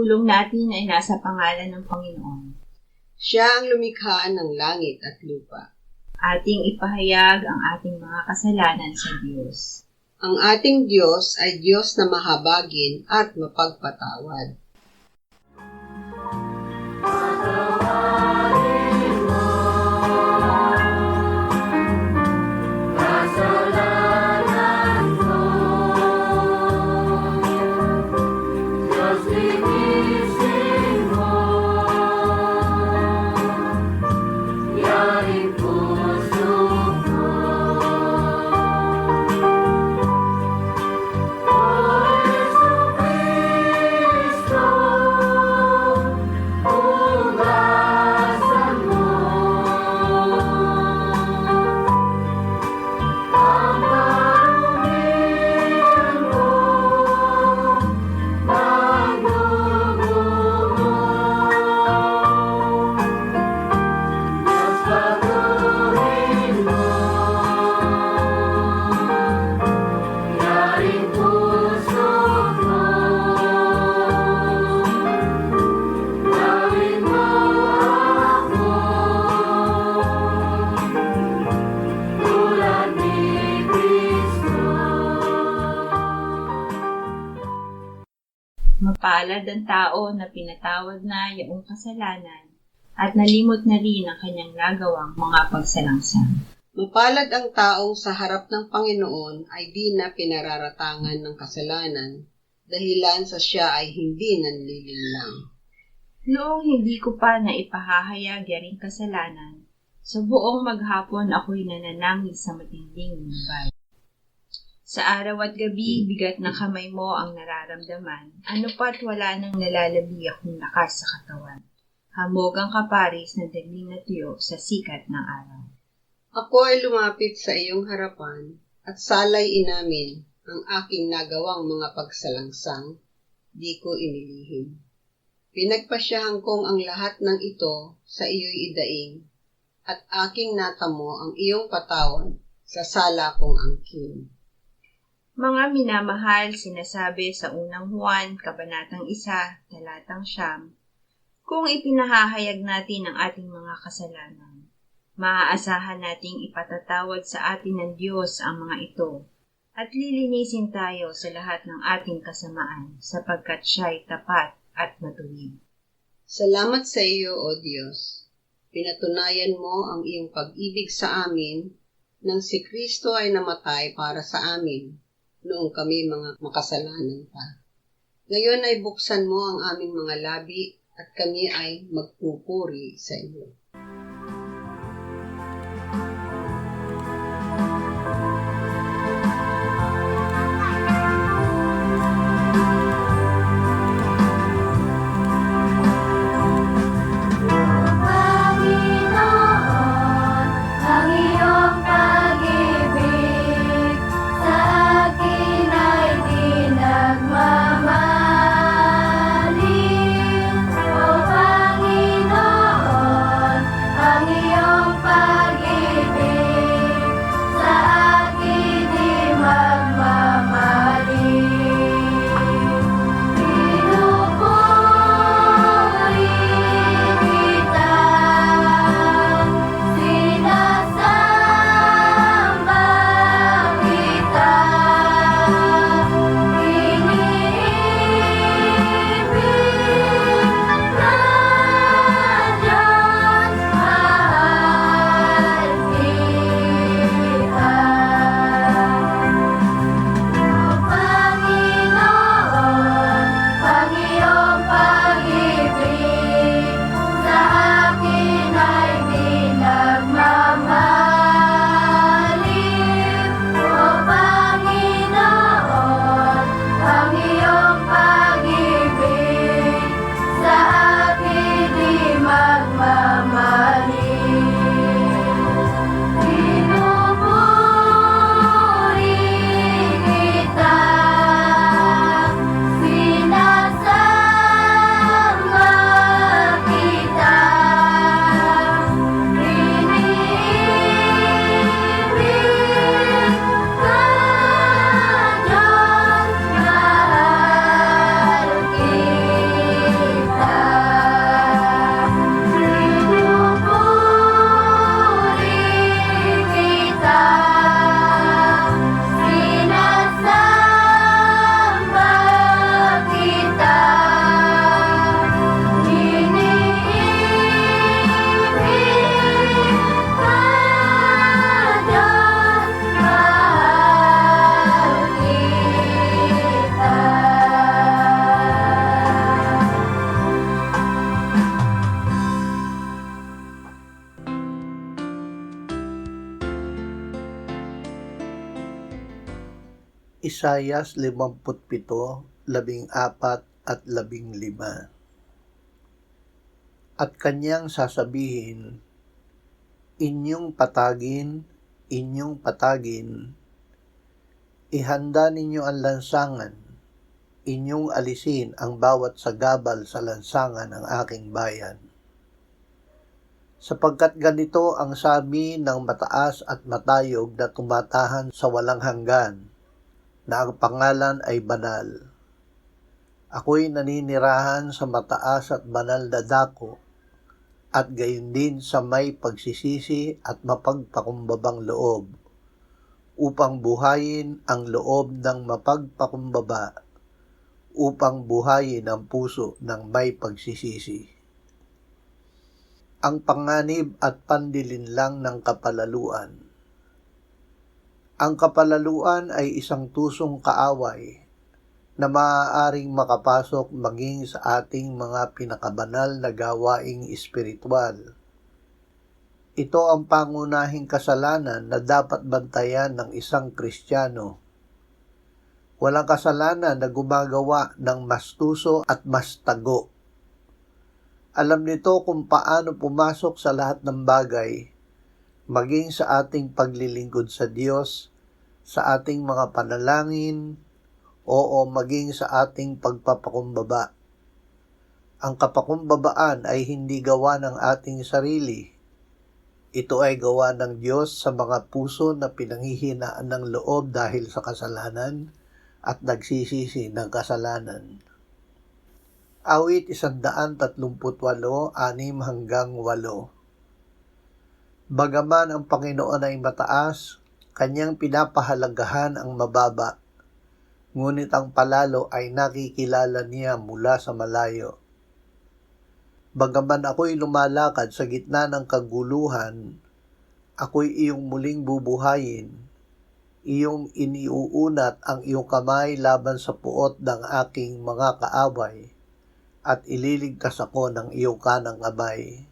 pagtulong natin ay nasa pangalan ng Panginoon. Siya ang lumikha ng langit at lupa. Ating ipahayag ang ating mga kasalanan sa Diyos. Ang ating Diyos ay Diyos na mahabagin at mapagpatawad. Mapalad ang tao na pinatawad na iyong kasalanan at nalimot na rin ang kanyang nagawang mga pagsalangsang. Mapalad ang taong sa harap ng Panginoon ay di na pinararatangan ng kasalanan, dahilan sa siya ay hindi nanlilinlang. Noong hindi ko pa na ipahahayag yaring kasalanan, sa buong maghapon ako'y nananangis sa matinding lumbay. Sa araw at gabi, bigat ng kamay mo ang nararamdaman, ano pa't wala nang nalalabi akong lakas sa katawan. Hamog ang kaparis na dagling na tuyo sa sikat ng araw. Ako ay lumapit sa iyong harapan at salay inamin ang aking nagawang mga pagsalangsang, di ko inilihim. Pinagpasyahan kong ang lahat ng ito sa iyo'y idaing, at aking natamo ang iyong patawad sa sala kong angkin. Mga minamahal, sinasabi sa unang Juan, Kabanatang 1, Talatang 9, kung ipinahahayag natin ang ating mga kasalanan, maaasahan nating ipatatawad sa atin ng Diyos ang mga ito, at lilinisin tayo sa lahat ng ating kasamaan, sapagkat siya'y tapat at matuwid. Salamat sa iyo, O Diyos. Pinatunayan mo ang iyong pag-ibig sa amin nang si Kristo ay namatay para sa amin noong kami mga makasalanan pa. Ngayon ay buksan mo ang aming mga labi at kami ay magpupuri sa iyo. Isayas 57:14-15. At kanyang sasabihin, inyong patagin, ihanda ninyo ang lansangan, inyong alisin ang bawat sagabal sa lansangan ng aking bayan. Sapagkat ganito ang sabi ng mataas at matayog na tumatahan sa walang hanggan, na ang pangalan ay banal. Ako'y naninirahan sa mataas at banal na dako, at gayon din sa may pagsisisi at mapagpakumbabang loob, upang buhayin ang loob ng mapagpakumbaba, upang buhayin ang puso ng may pagsisisi. Ang panganib at pandilinlang ng kapalaluan. Ang kapalaluan ay isang tusong kaaway na maaaring makapasok maging sa ating mga pinakabanal na gawaing espiritual. Ito ang pangunahing kasalanan na dapat bantayan ng isang Kristiyano. Walang kasalanan na gumagawa ng mas tuso at mas tago. Alam nito kung paano pumasok sa lahat ng bagay, maging sa ating paglilingkod sa Diyos, sa ating mga panalangin, o maging sa ating pagpapakumbaba. Ang kapakumbabaan ay hindi gawa ng ating sarili. Ito ay gawa ng Diyos sa mga puso na pinanghihinaan ng loob dahil sa kasalanan at nagsisisi ng kasalanan. Awit 138:6-8. Bagaman ang Panginoon ay mataas, kanyang pinapahalagahan ang mababa, ngunit ang palalo ay nakikilala niya mula sa malayo. Bagaman ako'y lumalakad sa gitna ng kaguluhan, ako'y iyong muling bubuhayin, iyong iniuunat ang iyong kamay laban sa puot ng aking mga kaaway, at ililigtas ako ng iyong kanang kamay.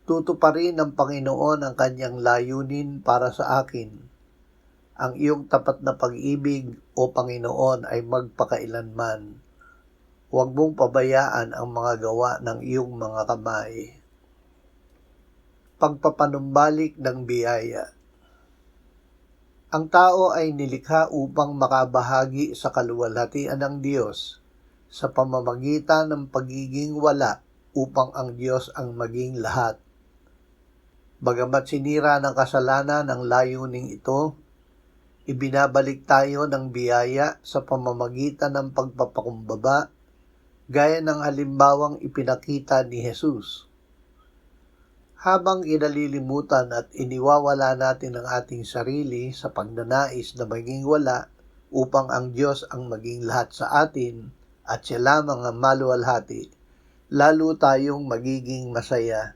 Tutuparin ng Panginoon ang kanyang layunin para sa akin. Ang iyong tapat na pag-ibig, o Panginoon, ay magpakailanman. Huwag mong pabayaan ang mga gawa ng iyong mga kamay. Pagpapanumbalik ng biyaya. Ang tao ay nilikha upang makabahagi sa kaluwalhatian ng Diyos sa pamamagitan ng pagiging wala upang ang Diyos ang maging lahat. Bagamat sinira ng kasalanan ang layuning ito, ibinabalik tayo ng biyaya sa pamamagitan ng pagpapakumbaba, gaya ng halimbawang ipinakita ni Jesus. Habang inalilimutan at iniwawala natin ang ating sarili sa pagnanais na maging wala upang ang Diyos ang maging lahat sa atin at siya lamang ang maluwalhati, lalo tayong magiging masaya.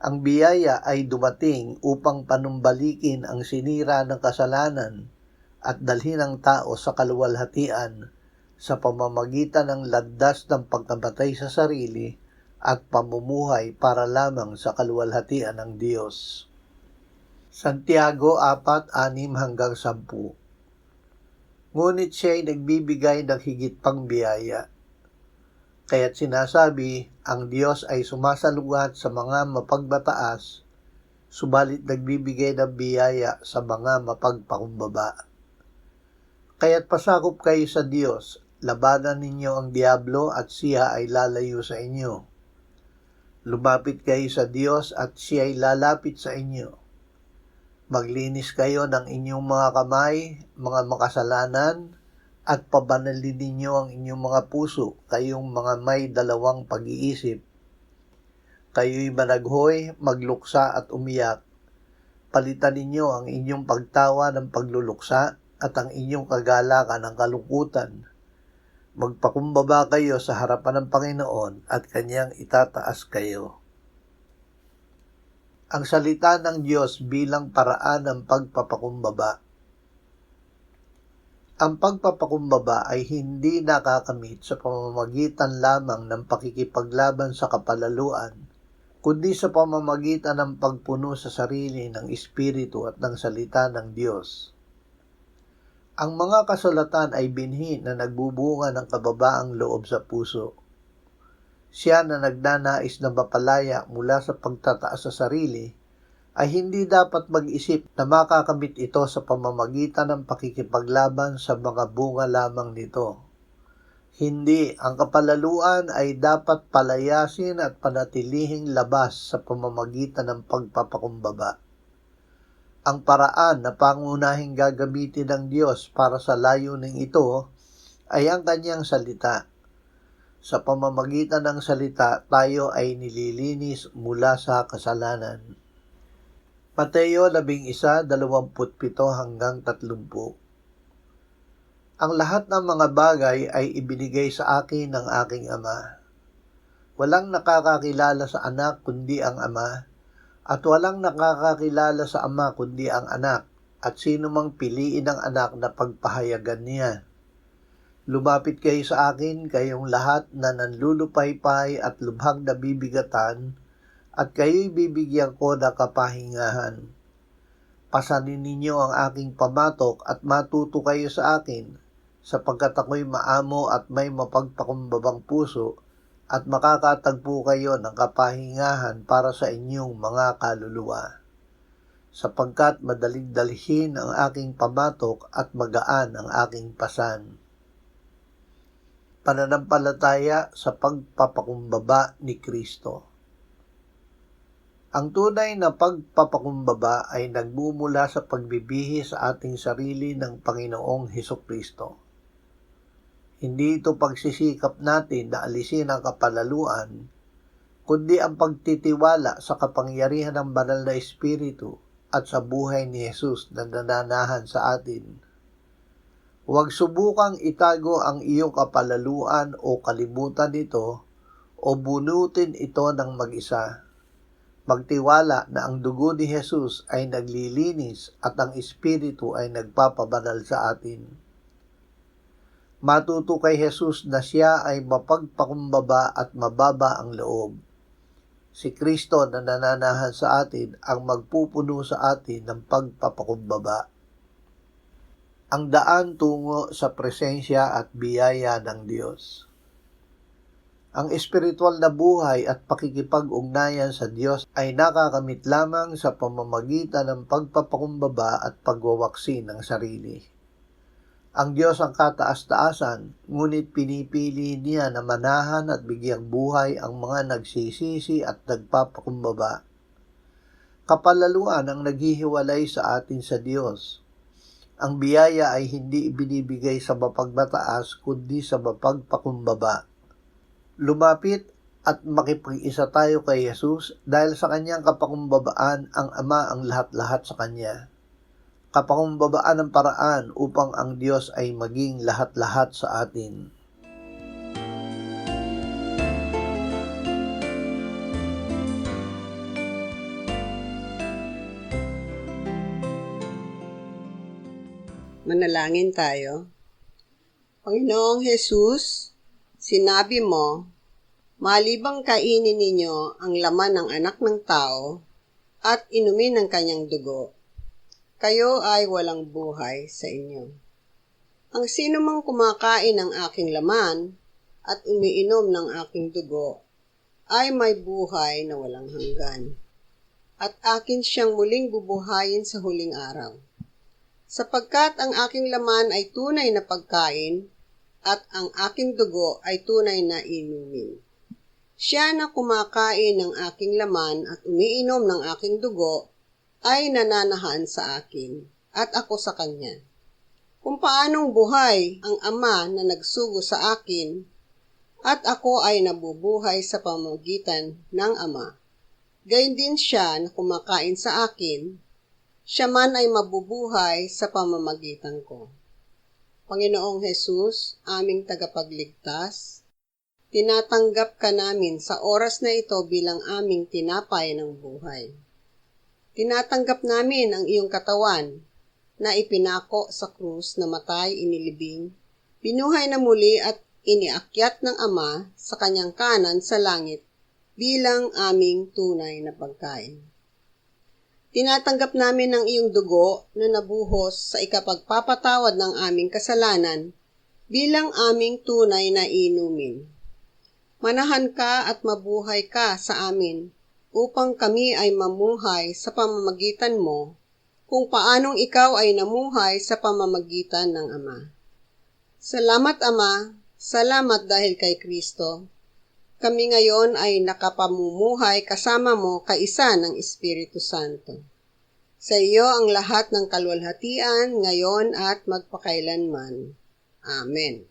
Ang biyaya ay dumating upang panumbalikin ang sinira ng kasalanan at dalhin ang tao sa kaluwalhatian sa pamamagitan ng landas ng pagkamatay sa sarili at pamumuhay para lamang sa kaluwalhatian ng Diyos. Santiago 4:6-10. Ngunit siya ay nagbibigay ng higit pang biyaya. Kaya't sinasabi, ang Diyos ay sumasalungat sa mga mapagbataas, subalit nagbibigay ng biyaya sa mga mapagpakumbaba. Kaya't pasakop kayo sa Diyos, labanan ninyo ang diablo at siya ay lalayo sa inyo. Lumapit kayo sa Diyos at siya ay lalapit sa inyo. Maglinis kayo ng inyong mga kamay, mga makasalanan, at pabanalin ninyo ang inyong mga puso, kayong mga may dalawang pag-iisip. Kayo'y managhoy, magluksa at umiyak. Palitan ninyo ang inyong pagtawa ng pagluluksa at ang inyong kagalakan ng kalungkutan. Magpakumbaba kayo sa harapan ng Panginoon at kanyang itataas kayo. Ang salita ng Diyos bilang paraan ng pagpapakumbaba. Ang pagpapakumbaba ay hindi nakakamit sa pamamagitan lamang ng pakikipaglaban sa kapalaluan, kundi sa pamamagitan ng pagpuno sa sarili ng Espiritu at ng salita ng Diyos. Ang mga kasulatan ay binhi na nagbubunga ng kababaang loob sa puso. Siya na nagnanais na mapalaya mula sa pagtataas sa sarili ay hindi dapat mag-isip na makakamit ito sa pamamagitan ng pakikipaglaban sa mga bunga lamang nito. Hindi, ang kapalaluan ay dapat palayasin at panatilihing labas sa pamamagitan ng pagpapakumbaba. Ang paraan na pangunahing gagamitin ng Diyos para sa layuning ito ay ang kanyang salita. Sa pamamagitan ng salita, tayo ay nililinis mula sa kasalanan. Mateo 11:27-30. Ang lahat ng mga bagay ay ibinigay sa akin ng aking Ama. Walang nakakakilala sa anak kundi ang Ama, at walang nakakakilala sa Ama kundi ang anak, at sino mang piliin ng anak na pagpahayagan niya. Lumapit kayo sa akin, kayong lahat na nanlulupaypay at lubhang nabibigatan, at kayo'y bibigyan ko ng kapahingahan. Pasanin ninyo ang aking pamatok at matuto kayo sa akin, sapagkat ako'y maamo at may mapagpakumbabang puso, at makakatagpo kayo ng kapahingahan para sa inyong mga kaluluwa. Sapagkat madaling dalhin ang aking pamatok at magaan ang aking pasan. Pananampalataya sa pagpapakumbaba ni Kristo. Ang tunay na pagpapakumbaba ay nagmumula sa pagbibihis sa ating sarili ng Panginoong Hesukristo. Hindi ito pagsisikap natin na alisin ang kapalaluan, kundi ang pagtitiwala sa kapangyarihan ng Banal na Espiritu at sa buhay ni Jesus na nananahan sa atin. Huwag subukang itago ang iyong kapalaluan o kalimutan ito o bunutin ito ng mag-isa. Magtiwala na ang dugo ni Jesus ay naglilinis at ang Espiritu ay nagpapabanal sa atin. Matuto kay Jesus na siya ay mapagpakumbaba at mababa ang loob. Si Kristo na nananahan sa atin ang magpupuno sa atin ng pagpapakumbaba. Ang daan tungo sa presensya at biyaya ng Diyos. Ang espiritual na buhay at pakikipag-ugnayan sa Diyos ay nakakamit lamang sa pamamagitan ng pagpapakumbaba at pagwawaksi ng sarili. Ang Diyos ang kataas-taasan, ngunit pinipili niya na manahan at bigyang buhay ang mga nagsisisi at nagpapakumbaba. Kapalaluan ang naghihiwalay sa atin sa Diyos. Ang biyaya ay hindi ibinibigay sa mapagmataas kundi sa mapagpakumbaba. Lumapit at makipag-isa tayo kay Jesus dahil sa kanyang kapakumbabaan ang Ama ang lahat-lahat sa kanya. Kapakumbabaan ng paraan upang ang Diyos ay maging lahat-lahat sa atin. Manalangin tayo. Panginoong Jesus, sinabi mo, malibang kainin ninyo ang laman ng anak ng tao at inumin ang kanyang dugo, kayo ay walang buhay sa inyo. Ang sino mang kumakain ng aking laman at umiinom ng aking dugo ay may buhay na walang hanggan, at akin siyang muling bubuhayin sa huling araw. Sapagkat ang aking laman ay tunay na pagkain at ang aking dugo ay tunay na inumin. Siya na kumakain ng aking laman at umiinom ng aking dugo ay nananahan sa akin at ako sa kanya. Kung paanong buhay ang Ama na nagsugo sa akin at ako ay nabubuhay sa pamamagitan ng Ama, gayon din siya na kumakain sa akin, siya man ay mabubuhay sa pamamagitan ko. Panginoong Jesus, aming tagapagligtas, tinatanggap ka namin sa oras na ito bilang aming tinapay ng buhay. Tinatanggap namin ang iyong katawan na ipinako sa krus na matay inilibing, binuhay na muli at iniakyat ng Ama sa kanyang kanan sa langit bilang aming tunay na pagkain. Tinatanggap namin ang iyong dugo na nabuhos sa ikapagpapatawad ng aming kasalanan bilang aming tunay na inumin. Manahan ka at mabuhay ka sa amin upang kami ay mamuhay sa pamamagitan mo kung paanong ikaw ay namuhay sa pamamagitan ng Ama. Salamat, Ama. Salamat dahil kay Kristo. Kami ngayon ay nakapamumuhay kasama mo kaisa ng Espiritu Santo. Sa iyo ang lahat ng kaluwalhatian ngayon at magpakailanman. Amen.